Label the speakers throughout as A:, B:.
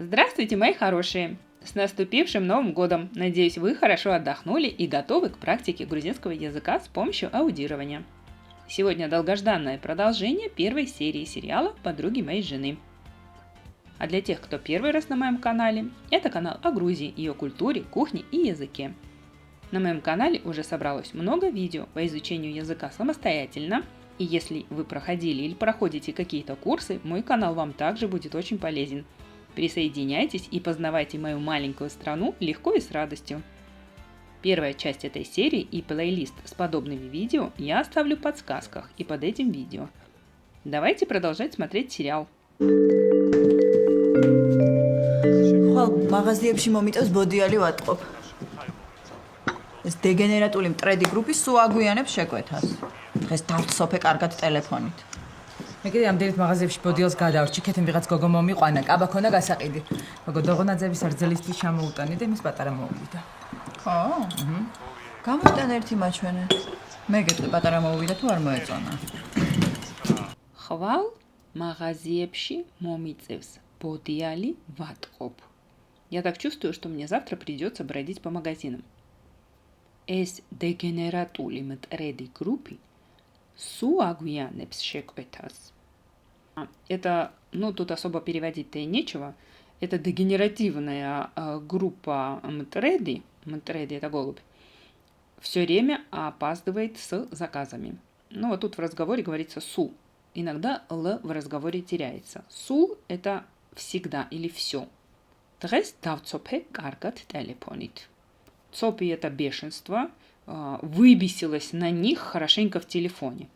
A: Здравствуйте, мои хорошие! С наступившим Новым годом! Надеюсь, вы хорошо отдохнули и готовы к практике грузинского языка с помощью аудирования. Сегодня долгожданное продолжение первой серии сериала «Подруги моей жены». А для тех, кто первый раз на моем канале, это канал о Грузии, ее культуре, кухне и языке. На моем канале уже собралось много видео по изучению языка самостоятельно, и если вы проходили или проходите какие-то курсы, мой канал вам также будет очень полезен. Присоединяйтесь и познавайте мою маленькую страну легко и с радостью. Первая часть этой серии и плейлист с подобными видео я оставлю в подсказках и под этим видео. Давайте продолжать смотреть сериал.
B: Მაღაზიებში მომიწევს ბოდიალი ვატყობ. ეს დეგენერატული მტრედი გრუპი სულ აგვიანებს შეკვეთას. დღეს დავწოფე კარგად ტელეფონით.
C: მე კიდე ამდენით მაღაზიებში ბოდიალს გადავრჩი, ქეთემ ვიღაც გოგო მომიყვანა, კაბა ქონა გასაყიდი. გოგო დოღონაძეების არძელისთვის ჩამოუტანი და იმის პატარა მოუვიდა.
B: ხო? გამოტან ერთი მაჩვენე. მე გეტყვი პატარა მოუვიდა თუ არ მოეწონა.
A: ხვალ მაღაზიებში მომიწევს бодиали ватқоб. Я так чувствую, что мне завтра придется бродить по магазинам. Эс дегенератули мтреди группи су агуянепс шекветас. Это, тут особо переводить-то и нечего. Это дегенеративная группа мтреди, мтреди это голубь, все время опаздывает с заказами. Вот тут в разговоре говорится су. Иногда л в разговоре теряется. Су это всегда или все. Დღეს დავწოფე კარგად ტელეფონით. Цопи это бешенство, выбесилась на них хорошенько в телефоне.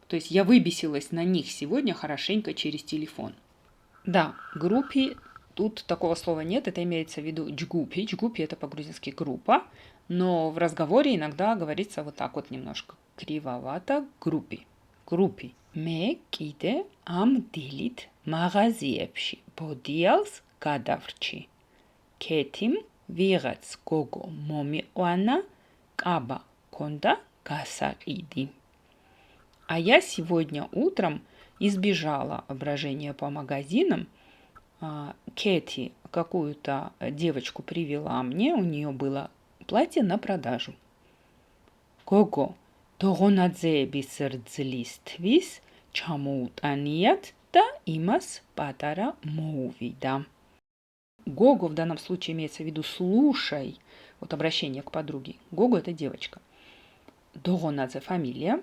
A: То есть я выбесилась на них сегодня хорошенько через телефон. Да, группе тут такого слова нет, это имеется в виду джгупи. Джгупи это по-грузински группа, но в разговоре иногда говорится вот так вот немножко кривовато группи. Группи. Ме киде ам дилит магазиепши бодиалс გადავრჩი. ქეთიმ ვიღაც გოგო მომიყვანა, კაბა ქონდა გასაყიდი. А я сегодня утром избежала брожения по магазинам. Кэти какую-то девочку привела мне, у нее было платье на продажу. Гого დოღონაძეების რძლისთვის ჩამოუტანიათ და იმას პატარა მოუვიდა. Гого в данном случае имеется в виду слушай, вот обращение к подруге. Гого это девочка. Догонадзе фамилия.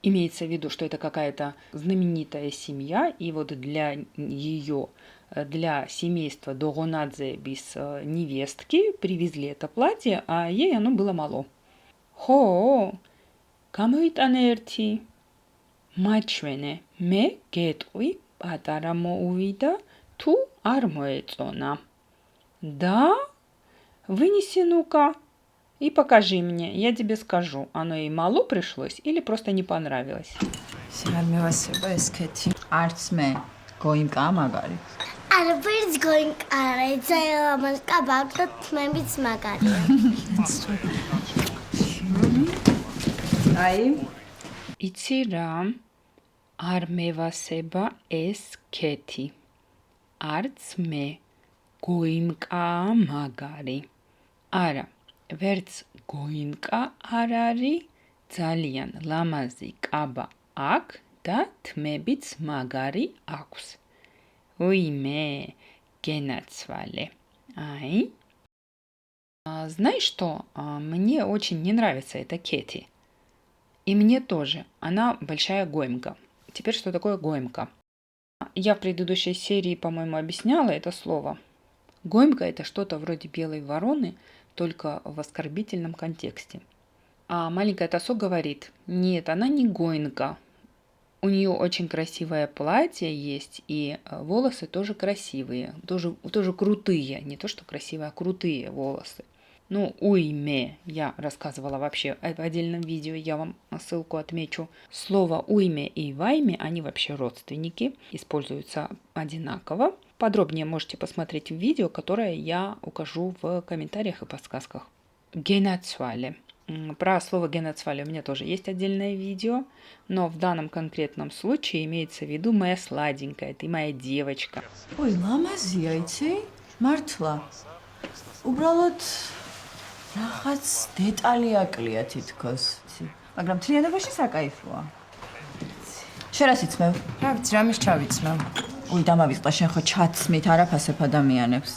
A: Имеется в виду, что это какая-то знаменитая семья, и вот для ее, для семейства Догонадзе без невестки привезли это платье, а ей оно было мало. Хо, გამოიტანე ერთი მაჩვენე, მე გეტყვი პატარა მოუვიდა თუ არ მოეწონა. Да? Вынеси ну-ка и покажи мне, я тебе скажу, оно ей мало пришлось или просто не понравилось.
B: სიარ მევასება ეს ქეთი. არც მე გოიმკა მაგარი.
D: არაფერს გოიმკარა, ძალიან კაბაკ და თმებიც მაგარია.
B: აი
A: იცი რა, არ მევასება ეს ქეთი. არც მე გოიმკა მაგარი. არა, ვერც გოიმკა არ არის, ძალიან ლამაზი კაბა აქვს და თმებიც მაგარი აქვს. უიმე, გენაცვალე. Ай. Знаешь что, мне очень не нравится эта Кэти. И мне тоже. Она большая гоемка. Теперь что такое гоемка? Я в предыдущей серии, по-моему, объясняла это слово. Гоемка это что-то вроде белой вороны, только в оскорбительном контексте. А маленькая Тасо говорит, нет, она не гоенка. У нее очень красивое платье есть, и волосы тоже красивые, тоже крутые. Не то, что красивые, а крутые волосы. Уйме, я рассказывала вообще в отдельном видео, я вам ссылку отмечу. Слово уйме и вайме, они вообще родственники, используются одинаково. Подробнее можете посмотреть в видео, которое я укажу в комментариях и подсказках. Генацвале. Про слово генацвале у меня тоже есть отдельное видео, но в данном конкретном случае имеется в виду моя сладенькая, ты моя девочка.
B: ой, ლამაზია, იცი? მართლა. უბრალოდ რაღაც დეტალი აკლია თითქოს. მაგრამ თლიანობაში საკაიფოა. შენ რას იცმევ?
C: რა ვიცი, რამის ჩავიცმევ.
B: უი, დამავიწყდა, შენ ხო ჩაცმით არაფასებ ადამიანებს.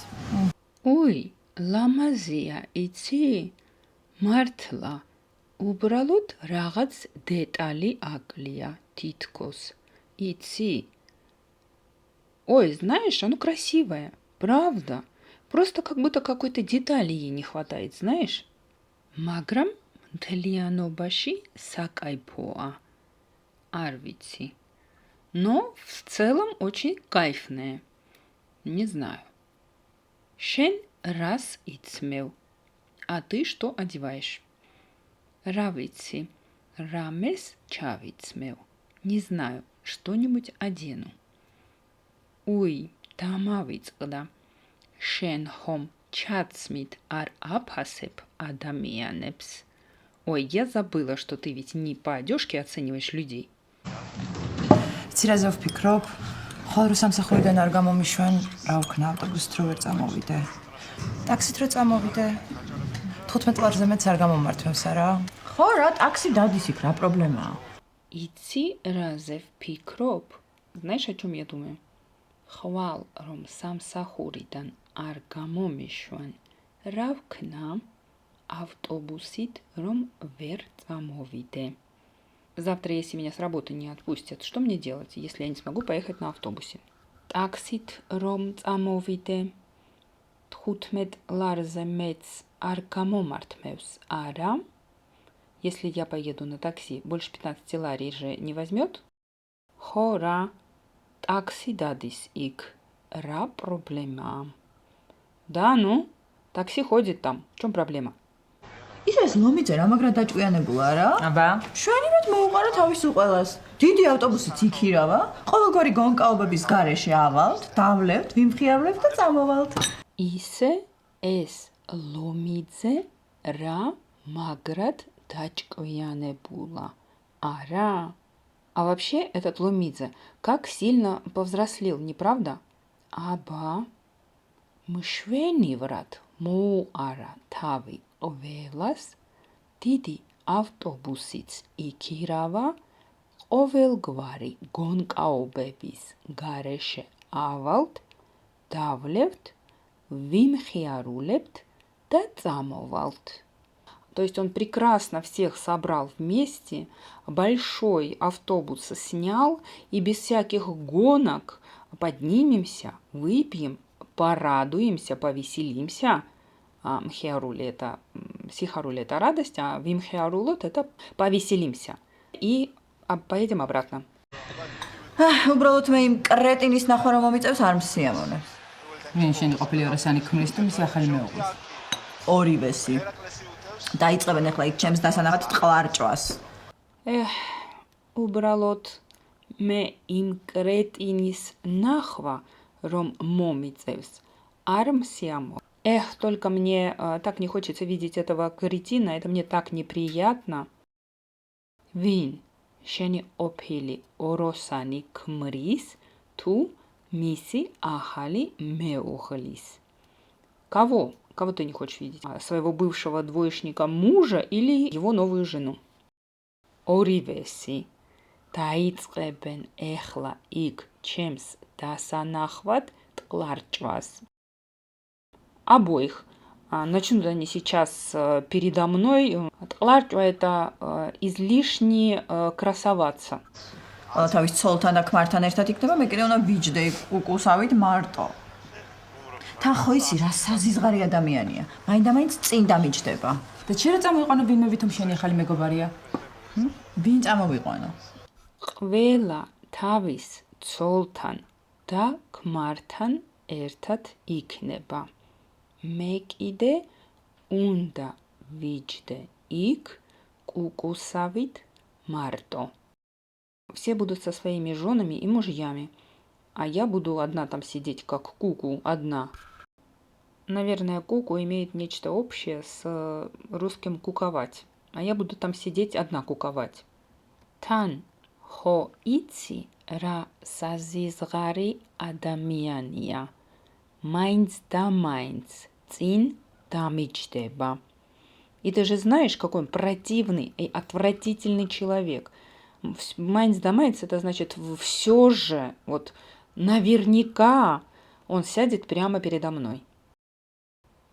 A: უი, ლამაზია, იცი? მართლა, უბრალოდ რაღაც დეტალი აკლია თითქოს. Იცი? Ой, знаешь, оно красивое, правда? Просто как будто какой-то детали ей не хватает, знаешь? Მაგრამ მთლიანობაში საკайფоა. Არ ვიცი. Но в целом очень кайфное. Не знаю. Შენ რას იცმევ? А ты что одеваешь? Რა ვიცი, რამეს ჩავიცმევ. Не знаю, что-нибудь одену. Уй, დამავიწყდა. შენ ხომ ჩაცმით არ აფასებ ადამიანებს. Ой, я забыла, что ты ведь не по одежке оцениваешь людей.
C: იცი რაზე ვფიქრობ? ხოლმე რომ სამსახურიდან არ გამომიშვენ, რა ვქნა, ავტობუსით რო ვერ წამოვიდე. ტაქსით რო წამოვიდე. 15 ლარზე მეც არ გამომართვევს არა?
B: ხო რა, ტაქსი დადის იქ, რა პრობლემაა?
A: Იცი რაზე ვფიქრობ? Знаешь, о чем я думаю? ხვალ რომ სამსახურიდან არ გამომიშვენ, რა ვქნა? Автобусит ром вер цамовиде. Завтра, если меня с работы не отпустят, что мне делать, если я не смогу поехать на автобусе? Таксит ром цамовиде. 15 ларзе мец ар камомартмевс ара. Если я поеду на такси, больше 15 ларей же не возьмет? Хора. Такси дадис ик. Ра проблема. Да, ну, такси ходит там. В чем проблема?
B: ის ეს ლომიძე რა მაგრად დაჭკვიანებულა რა?
C: აბა,
B: შვენივად მოუყარა თავის უყელას. დიდი ავტობუსით იქირავა, ყოველგვარი გონკაობების გარეშე ავალთ, დავლევთ, ვიმხიარებთ და წამოვალთ.
A: ისე ეს ლომიძე რა მაგრად დაჭკვიანებულა. Ара? А вообще этот Ломидзе как сильно повзрослел, не правда? Аба, мშვენი ვრად მოუყარა თავი ყველას, დიდი ავტობუსიც იქირავა, ყოველგვარი გონკაობების გარეშე ავალთ, დავლევთ, ვიმხიარულებთ და წამოვალთ. То есть он прекрасно всех собрал вместе, большой автобус снял и без всяких гонок поднимемся, выпьем, порадуемся, повеселимся. Мхиарули это, сихарули это радость, а вимхиарулот это повеселимся. И поедем обратно.
B: უბრალოდ მე იმ კრეტინის ნახვა რომ მომიწევს არ მსიამოვნებს.
C: ვინ შენი ყოფილი ორესანი ქმნის თუ მისი ახალი მეუღლის?
B: ორივესი. დაიწყებენ ახლა იქ ჩემს დასანახად ტყლარჭვას.
A: უბრალოდ მე იმ კრეტინის ნახვა რომ მომიწევს არ მსიამოვნებს. Только мне так не хочется видеть этого кретина, это мне так неприятно. Вин, შენი ყოფილი ოროსანი ქმრის თუ მისი ახალი მეუღლის? Кого? Кого ты не хочешь видеть? Своего бывшего двоечника мужа или его новую жену? ორივესი დაიწყებენ ეხლა იქ ჩემს დასანახват ტყლარჭვას. Обоих. Начнут они сейчас передо мной. Ткларчва это излишне красоваться.
B: თავის ცოლთან და ქმართან ერთად იქნება, მე კიდე უნდა ვიჯდე კუკუსავით მარტო. თან ხო იცი რა საზიზღარი ადამიანია. მაინდა-მაინც წინ დამიჯდება.
C: და შეიძლება წამოიყვანო ვინმე ვითომ შენი ახალი მეგობარია?
B: ვინ წამოვიყვანო?
A: ყველა თავის ცოლთან და ქმართან ერთად იქნება. მე კიდე უნდა ვიჯდე იქ კუკუსავით марто. Все будут со своими женами и мужьями, а я буду одна там сидеть, как куку, одна. Наверное, куку имеет нечто общее с русским куковать, а я буду там сидеть одна куковать. Тан хо იცი რა საზიზღარი ადამიანია. Майнц да майнц. Цин дамичдеба. И ты же знаешь, какой он противный и отвратительный человек. Майнц да майнц, это значит все же, вот наверняка он сядет прямо передо мной.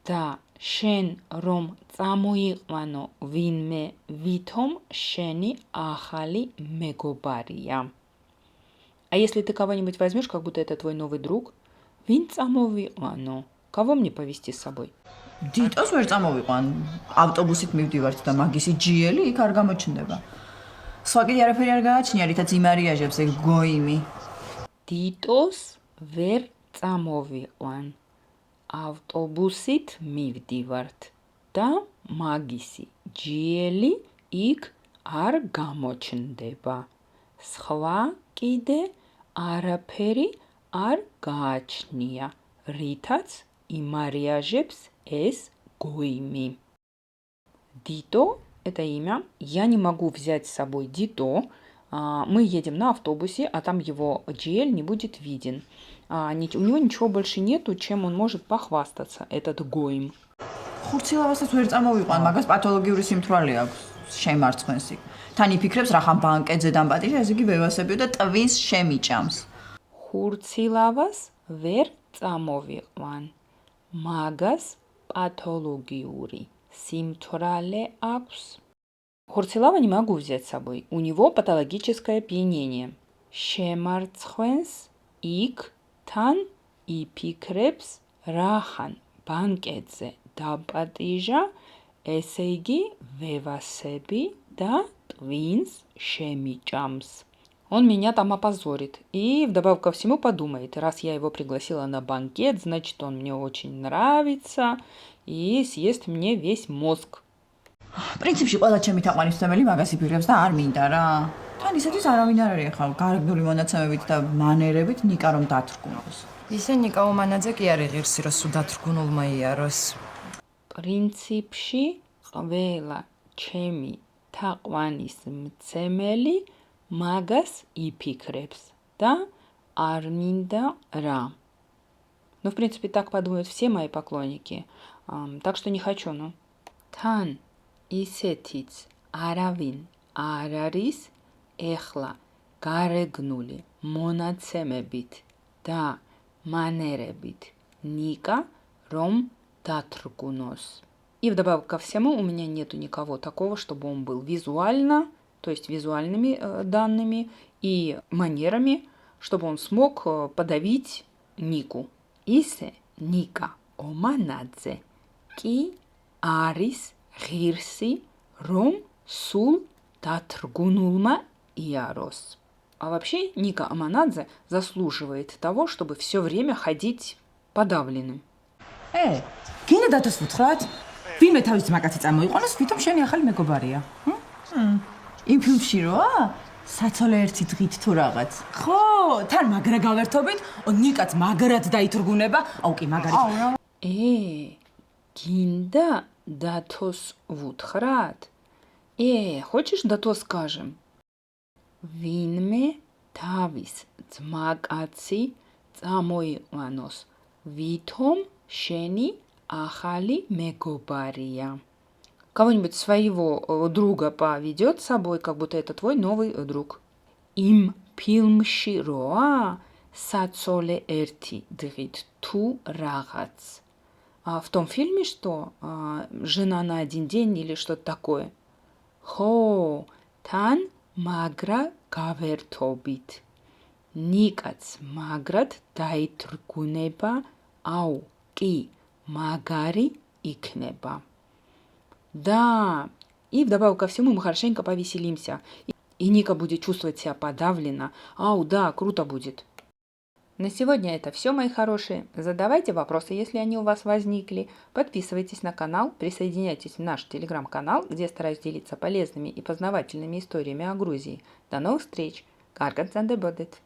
A: Да, შენ რომ წამოიყვანო ვინმე ვითომ შენი ახალი მეგობარია. А если ты кого-нибудь возьмешь, как будто это твой новый друг, ვინ წამოვიყვანო? Кого мне повезти с собой?
B: დიტოს ვერ წამოვიყვან. ავტობუსით მივდივართ და მაგისი ჯიელი იქ არ გამოჩნდება. სხვა კიდე არაფერი არ გააჩნია, რითაც იმარიაჟებს ეგ გოიმი.
A: დიტოს ვერ წამოვიყვან. ავტობუსით მივდივართ და მაგისი ჯიელი იქ არ გამოჩნდება. სხვა კიდე არაფერი არ გააჩნია, რითაც იმარიაჟებს ეს гойми. Дито – это имя. Я не могу взять с собой Дито. Мы едем на автобусе, а там его GL не будет виден. У него ничего больше нету, чем он может похвастаться, этот гойм.
B: ხურცილავასაც ვერ წამოვიყვან, მაგას პათოლოგიური სიმთვრალე აქვს, შემარცხენს იქ. თან იფიქრებს რახან ბანკეტზე დამპატიჟა, ესე იგი ვევასებიო და ტვინს შემიჭამს.
A: ხურცილავას ვერ წამოვიყვან. მაგას патологиури симптурале акс. Хурцилава не могу взять с собой. У него патологическое опьянение. Шемарцхвенс ик тан и пикрепс рахан банкетзе дапатижа эсеги вевасеби да твинс шемичамс. Он меня там опозорит и вдобавок ко всему подумает, раз я его пригласила на банкет, значит он мне очень нравится и съест мне весь мозг.
B: პრინციპში ყველა ჩემი თაყვანისმცემელი მაგას იფიქრებს და არ მინდა რა. თან ისეთის არავინ არ არის ხა გარეგნული მონაცემებით და მანერებით ნიკა რომ დათრგუნოს.
C: ისე ნიკა ომანაძე კი არის ღირსი რომ სულ დათრგუნულმა იაროს.
A: პრინციპში ყველა ჩემი თაყვანისმცემელი магас იფიქრებს და არ მინდა რა. Ну, в принципе, так подумают все мои поклонники. Так что не хочу, ну. Თან ისეთიც არავინ არ არის ეხლა გარეგნული მონაცემებით და манерებით Ника რომ დათრგუნოს. И вдобавок ко всему у меня нету никого такого, чтобы он был визуально, то есть визуальными данными и манерами, чтобы он смог подавить Нику. Исе Ника Оманадзе ки арис ღირსი რომ სულ დათრგუნულმა იაროს. А вообще Ника Аманадзе заслуживает того, чтобы все время ходить подавленным.
C: გინდა დათოს ვუთხრათ? ვინმე თავის მაგათი წამოიყვანოს, ვითომ შენი ახალი მეგობარია.
B: იმ ფილმში როა? საცოლე ერთი დღით თუ რაღაც.
C: ხო, თან მაგრა გავერთობით, ნიკაც მაგრად დაითრგუნება. აუ კი მაგარი.
A: გინდა დათოს ვუთხრათ? хочешь დათოს скажем? ვინმე თავის ძმაკაცი წამოიყვანოს, ვითომ შენი ახალი მეგობარია. Кого-нибудь своего друга поведет с собой, как будто это твой новый друг. Им ფილმში როა საცოლე ერთი დღით თუ რაღაც. В том фильме, что жена на один день или что-то такое. Ხო, თან მაგრა გავერთობით. ნიკაც მაგრად დაითრგუნება, აუ, კი, მაგარი იქნება. Да, и вдобавок ко всему мы хорошенько повеселимся. И Ника будет чувствовать себя подавленно. Ау, да, круто будет. На сегодня это все, мои хорошие. Задавайте вопросы, если они у вас возникли. Подписывайтесь на канал, присоединяйтесь в наш телеграм-канал, где я стараюсь делиться полезными и познавательными историями о Грузии. До новых встреч! Каргат Зандебодет!